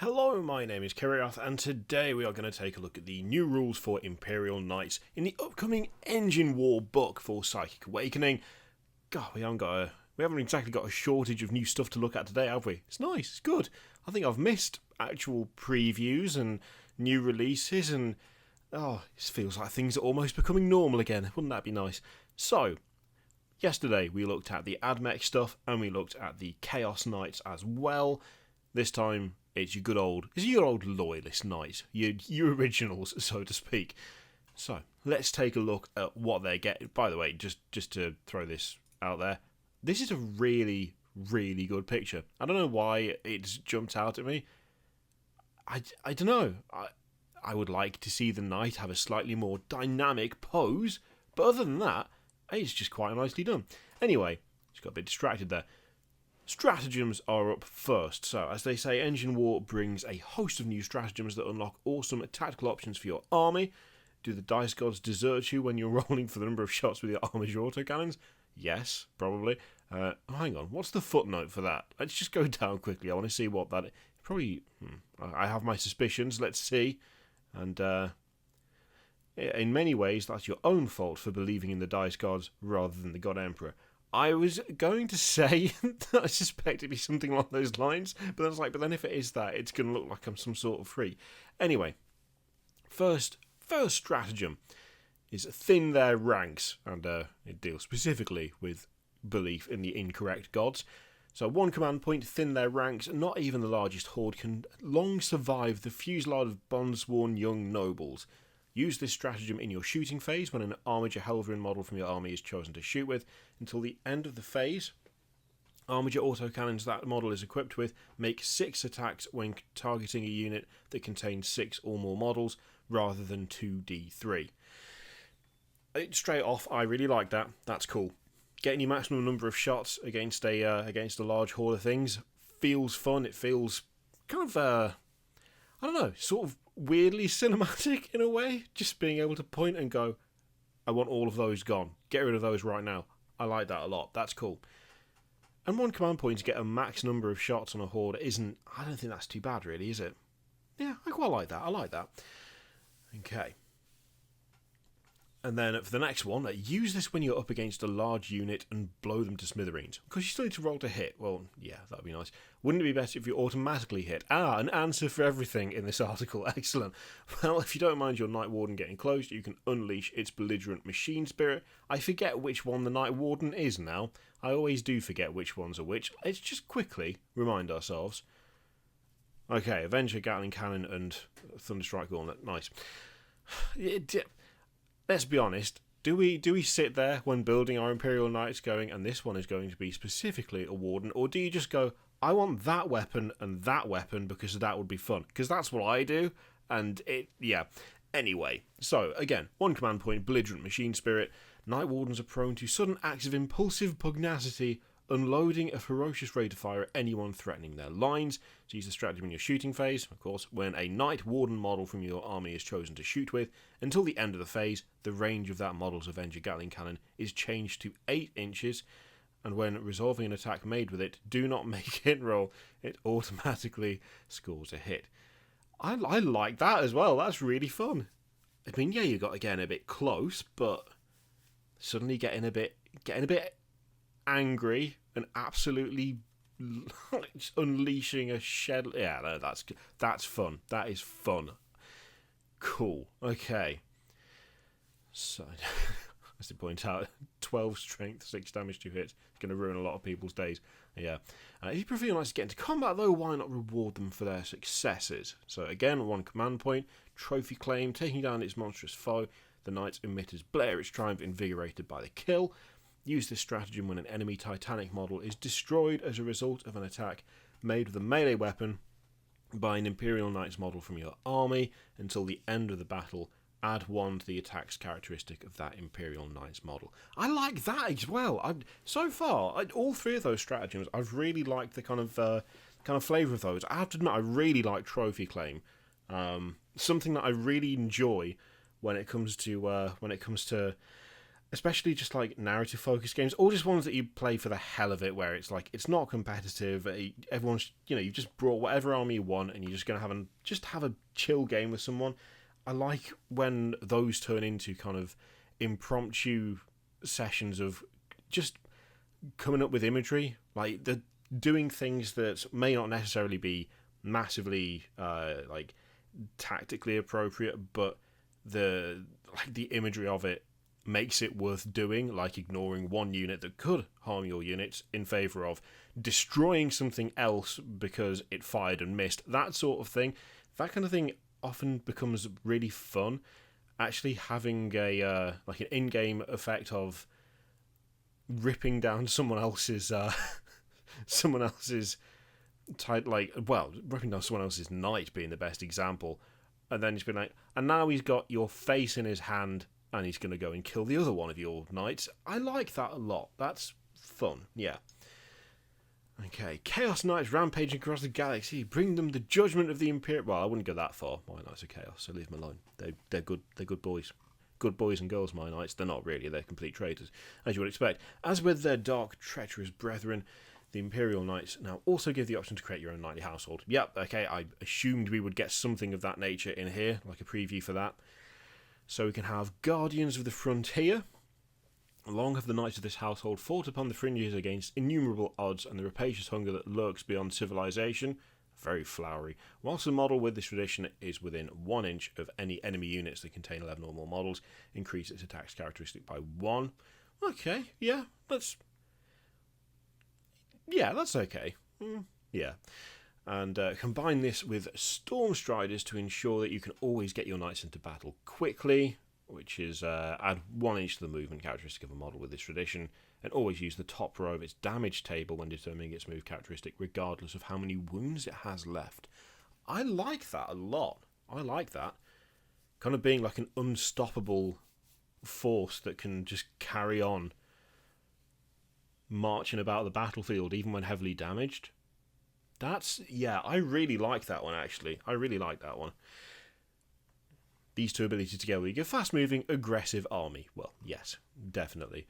Hello, my name is Kiriath, and today we are going to take a look at the new rules for Imperial Knights in the upcoming Engine War book for Psychic Awakening. God, we haven't exactly got a shortage of new stuff to look at today, have we? It's nice, it's good. I think I've missed actual previews and new releases, and it feels like things are almost becoming normal again. Wouldn't that be nice? So, yesterday we looked at the AdMech stuff, and we looked at the Chaos Knights as well. This time, it's your good old loyalist knights, your originals, so to speak. So, let's take a look at what they get. By the way, just to throw this out there, this is a really, really good picture. I don't know why it's jumped out at me. I don't know. I would like to see the knight have a slightly more dynamic pose, but other than that, it's just quite nicely done. Anyway, just got a bit distracted there. Stratagems are up first. So, as they say, Engine War brings a host of new stratagems that unlock awesome tactical options for your army. Do the dice gods desert you when you're rolling for the number of shots with your army's autocannons? Yes, probably. Hang on, what's the footnote for that? Let's just go down quickly. I want to see what that is. Probably, I have my suspicions. Let's see. And in many ways, that's your own fault for believing in the dice gods rather than the god emperor. I was going to say that I suspect it'd be something along those lines, but then if it is that, it's going to look like I'm some sort of freak. Anyway, first stratagem is thin their ranks, and it deals specifically with belief in the incorrect gods. So one command point, thin their ranks. Not even the largest horde can long survive the fusillade of bond-sworn young nobles. Use this stratagem in your shooting phase when an Armiger Helverin model from your army is chosen to shoot with. Until the end of the phase, Armiger autocannons that model is equipped with make 6 attacks when targeting a unit that contains 6 or more models, rather than 2d3. Straight off, I really like that. That's cool. Getting your maximum number of shots against a large horde of things feels fun. It feels kind of sort of weirdly cinematic in a way. Just being able to point and go, I want all of those gone. Get rid of those right now. I like that a lot. That's cool. And one command point to get a max number of shots on a horde I don't think that's too bad really, is it? Yeah, I quite like that. I like that. Okay. And then for the next one, use this when you're up against a large unit and blow them to smithereens. Because you still need to roll to hit. Well, yeah, that would be nice. Wouldn't it be better if you automatically hit? An answer for everything in this article. Excellent. Well, if you don't mind your Night Warden getting close, you can unleash its belligerent machine spirit. I forget which one the Night Warden is now. I always do forget which ones are which. Let's just quickly remind ourselves. Okay, Avenger, Gatling Cannon, and Thunderstrike Gauntlet. Nice. Let's be honest, do we sit there when building our Imperial Knights going, and this one is going to be specifically a Warden, or do you just go, I want that weapon and that weapon because that would be fun? Because that's what I do, and Anyway, so again, one command point, belligerent machine spirit. Night Wardens are prone to sudden acts of impulsive pugnacity, unloading a ferocious rate of fire at anyone threatening their lines. So use the stratagem in your shooting phase, of course, when a Night Warden model from your army is chosen to shoot with. Until the end of the phase, the range of that model's Avenger Gatling Cannon is changed to 8 inches, and when resolving an attack made with it, do not make hit roll. It automatically scores a hit. I like that as well. That's really fun. I mean, yeah, you got, again, a bit close, but suddenly getting a bit angry and absolutely unleashing a shed. Yeah, no, that's fun. That is fun. Cool. Okay. So, as they point out, 12 strength, 6 damage, 2 hits. It's going to ruin a lot of people's days. Yeah. If you prefer Knights to get into combat, though, why not reward them for their successes? So, again, one command point, trophy claim, taking down its monstrous foe. The Knight's emitters blare its triumph, invigorated by the kill. Use this stratagem when an enemy Titanic model is destroyed as a result of an attack made with a melee weapon by an Imperial Knights model from your army. Until the end of the battle, add 1 to the attack's characteristic of that Imperial Knights model. I like that as well. So far, all 3 of those stratagems, I've really liked the kind of flavour of those. I have to admit, I really like trophy claim. Something that I really enjoy when it comes to especially just like narrative focused games, or just ones that you play for the hell of it, where it's like it's not competitive. Everyone's, you just brought whatever army you want, and you're just gonna have a chill game with someone. I like when those turn into kind of impromptu sessions of just coming up with imagery, like the doing things that may not necessarily be massively like tactically appropriate, but the imagery of it makes it worth doing, like ignoring one unit that could harm your units in favour of destroying something else because it fired and missed. That sort of thing. That kind of thing often becomes really fun. Actually having a like an in-game effect of ripping down someone else's ripping down someone else's knight being the best example, and then just being like, and now he's got your face in his hand and he's going to go and kill the other one of your knights. I like that a lot. That's fun, yeah. Okay, Chaos Knights rampaging across the galaxy. Bring them the judgment of the Imperial... Well, I wouldn't go that far. My knights are chaos, so leave them alone. They're good. They're good boys. Good boys and girls, my knights. They're not really. They're complete traitors, as you would expect. As with their dark, treacherous brethren, the Imperial Knights now also give the option to create your own knightly household. Yep, okay, I assumed we would get something of that nature in here, like a preview for that. So we can have Guardians of the Frontier. Long have the knights of this household fought upon the fringes against innumerable odds and the rapacious hunger that lurks beyond civilization. Very flowery. Whilst the model with this tradition is within 1 inch of any enemy units that contain 11 or more models, increase its attacks characteristic by 1. Okay, yeah, that's okay. Yeah. And combine this with Storm Striders to ensure that you can always get your knights into battle quickly, which is add 1 inch to the movement characteristic of a model with this tradition, and always use the top row of its damage table when determining its move characteristic, regardless of how many wounds it has left. I like that a lot. I like that. Kind of being like an unstoppable force that can just carry on marching about the battlefield even when heavily damaged. I really like that one, actually. I really like that one. These two abilities together, you get fast-moving, aggressive army. Well, yes, definitely.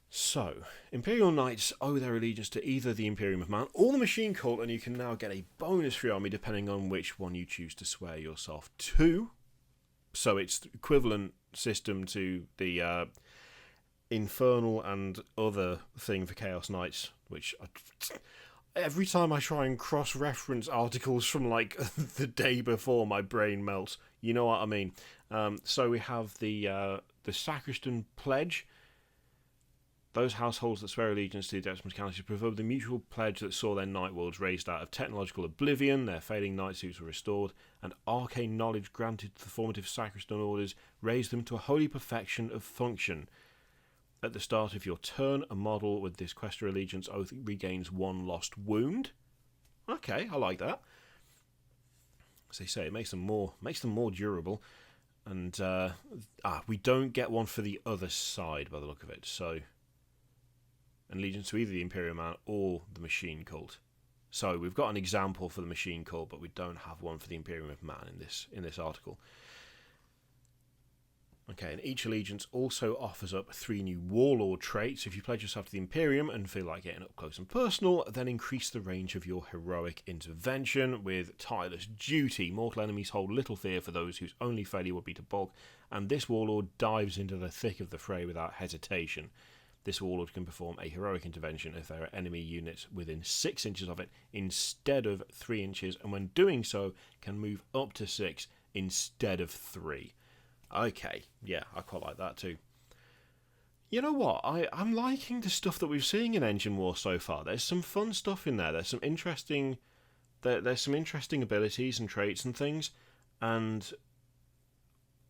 So, Imperial Knights owe their allegiance to either the Imperium of Man or the Machine Cult, and you can now get a bonus for your army depending on which one you choose to swear yourself to. So it's the equivalent system to the Infernal and other thing for Chaos Knights, which... Every time I try and cross-reference articles from, like, the day before, my brain melts. You know what I mean? So we have the Sacristan Pledge. Those households that swear allegiance to the Decimus Council prefer the mutual pledge that saw their night worlds raised out of technological oblivion, their failing night suits were restored, and arcane knowledge granted to the formative Sacristan orders raised them to a holy perfection of function. At the start of your turn, a model with this Questor Allegiance oath regains 1 lost wound. Okay, I like that. As they say, it makes them more durable. And we don't get one for the other side by the look of it. So, allegiance to either the Imperial Man or the Machine Cult. So we've got an example for the Machine Cult, but we don't have one for the Imperium of Man in this article. Okay, and each allegiance also offers up 3 new Warlord traits. If you pledge yourself to the Imperium and feel like getting up close and personal, then increase the range of your heroic intervention with Tireless Duty. Mortal enemies hold little fear for those whose only failure would be to balk, and this Warlord dives into the thick of the fray without hesitation. This Warlord can perform a heroic intervention if there are enemy units within 6 inches of it instead of 3 inches, and when doing so, can move up to 6 instead of 3. Okay, yeah, I quite like that too. You know what? I'm liking the stuff that we've seen in Engine War so far. There's some fun stuff in there. There's some interesting abilities and traits and things, and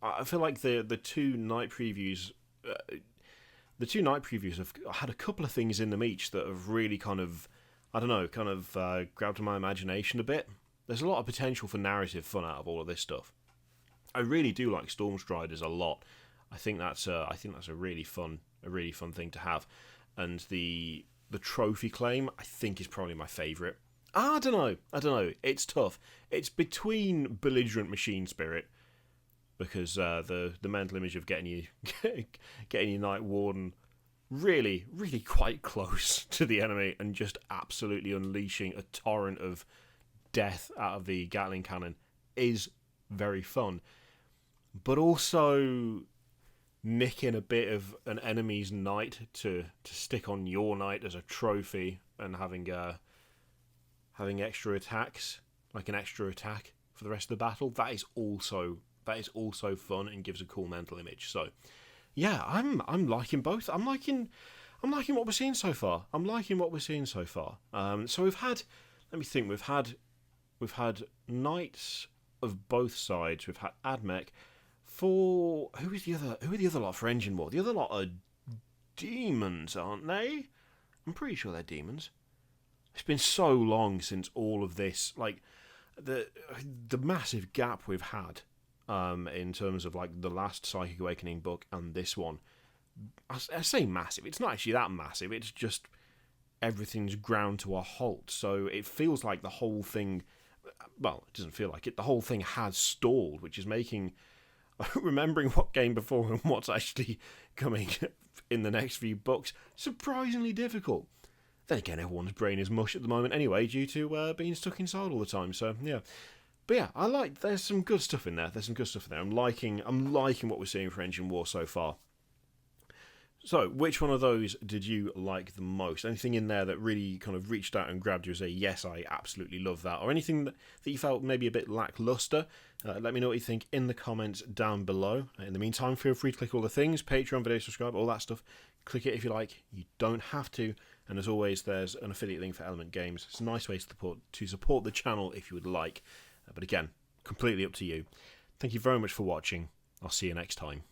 I feel like the two night previews have had a couple of things in them each that have really grabbed my imagination a bit. There's a lot of potential for narrative fun out of all of this stuff. I really do like Storm Striders a lot. I think that's a really fun thing to have, and the trophy claim I think is probably my favourite. I don't know. It's tough. It's between Belligerent Machine Spirit because the mental image of getting you getting your Knight Warden really, really quite close to the enemy and just absolutely unleashing a torrent of death out of the Gatling cannon is very fun. But also nicking a bit of an enemy's knight to stick on your knight as a trophy and having extra attacks, like an extra attack for the rest of the battle, that is also fun and gives a cool mental image. So yeah, I'm liking both. I'm liking what we're seeing so far. So we've had, let me think, we've had knights of both sides. We've had Admech. For who are the other lot for Engine War? The other lot are demons, aren't they? I'm pretty sure they're demons. It's been so long since all of this, like the massive gap we've had in terms of like the last Psychic Awakening book and this one. I say massive. It's not actually that massive. It's just everything's ground to a halt. So it feels like the whole thing. Well, it doesn't feel like it. The whole thing has stalled, which is making remembering what came before and what's actually coming in the next few books surprisingly difficult. Then again, everyone's brain is mush at the moment anyway, due to being stuck inside all the time. So yeah, but yeah, there's some good stuff in there. I'm liking what we're seeing for Engine War so far. So, which one of those did you like the most? Anything in there that really kind of reached out and grabbed you and say, yes, I absolutely love that? Or anything that you felt maybe a bit lackluster? Let me know what you think in the comments down below. In the meantime, feel free to click all the things, Patreon, video, subscribe, all that stuff. Click it if you like. You don't have to. And as always, there's an affiliate link for Element Games. It's a nice way to support the channel if you would like. But again, completely up to you. Thank you very much for watching. I'll see you next time.